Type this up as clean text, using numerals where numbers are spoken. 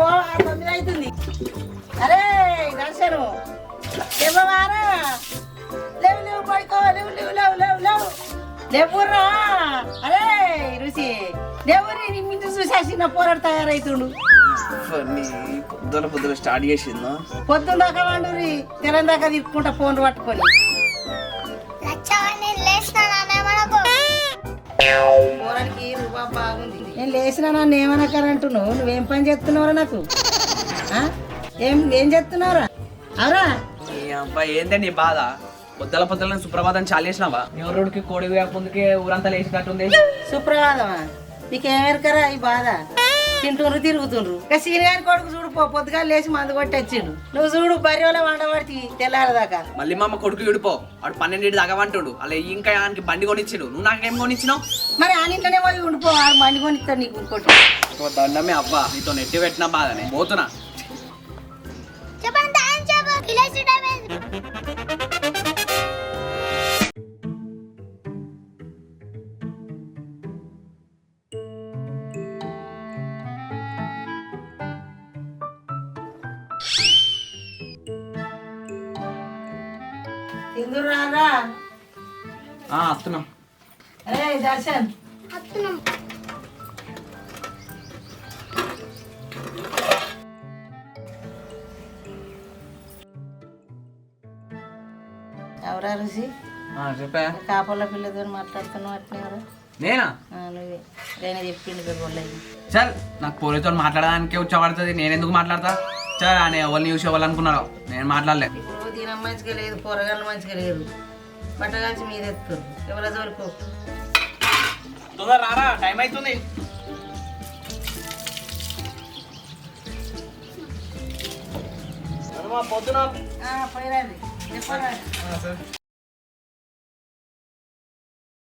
ఓ 9 అవుతుంది. అరే దర్శను లేవవారా, లేవు పడుకో, లేవురా. అరే రుచి లేవురి, నీ మించి చూసేసి నా పోరాడు తయారైతుండు. పొద్దున స్టార్ట్ చేసిందా? పొద్దున్న దాకా వండురి, తెలం దాకా తిప్పుకుంటా ఫోన్ పట్టుకొని. పోరానికి రూపా బాగుంది. నేను లేచినా నన్ను ఏమనక్కరంటున్నావు? నువ్వేం పని చేస్తున్నావురా నాకు? ఏం చేస్తున్నావురా? అవరా అబ్బాయి ఏందే నీ బాధ? పొద్దుల సుప్రభాతం చాలు చేసినావా? ఎవరికి కోడి ముందుకే ఊరంతా లేచినట్టుంది. సుప్రభాతమా? నీకేమెరకరా ఈ బాధ? తింటుండ్రు తిరుగుతుండ్రు. ఇక సీనియర్ కొడుకు చూడు, పొద్దుగా లేచి మందు కొట్టి వచ్చిండు. నువ్వు చూడు బర్రెల వండబడి తెల్లారదాకా. మళ్ళీ మా అమ్మ కొడుకు విడిపో, వాడు 12 దాగవంటుడు. అలా ఇంకా ఆయనకి బండి కొనిచ్చాడు, నువ్వు నాకేం కొనిచ్చినావు? మరి ఆ ఇంట్లోనే పోయి ఉండిపో, ఆడు బండి కొనిస్తాడు నీకు. ఇంకోటి దండమే అబ్బా, నీతో నెట్టి పెట్టిన బాధనే పోతున్నా. తిందురారా. వస్తున్నాం. అరే దర్శన్ ఎవరా రుచి? చెప్పా. కాపల పిల్లతో మాట్లాడుతున్నావు అట్నేవరా? నేనా? నువ్వే. నేను చెప్పిండు కదా వాళ్ళకి. చల్, నాకు పోలీతో మాట్లాడడానికే వచ్చబడుతుంది, నేను ఎందుకు మాట్లాడతా? చల్, అని ఎవరిని చూసి ఎవరు అనుకున్నారో, నేను మాట్లాడలే. ఇప్పుడు దీనం మంచిగా లేదు, కూరగాయలు మంచిగా లేదు, బట్టగాల్చి మీద ఎత్తురు. ఎవరో తోలుకో. తొందర రారా, టైం అవుతుంది. పొద్దున పోయిరండి చెప్పరా.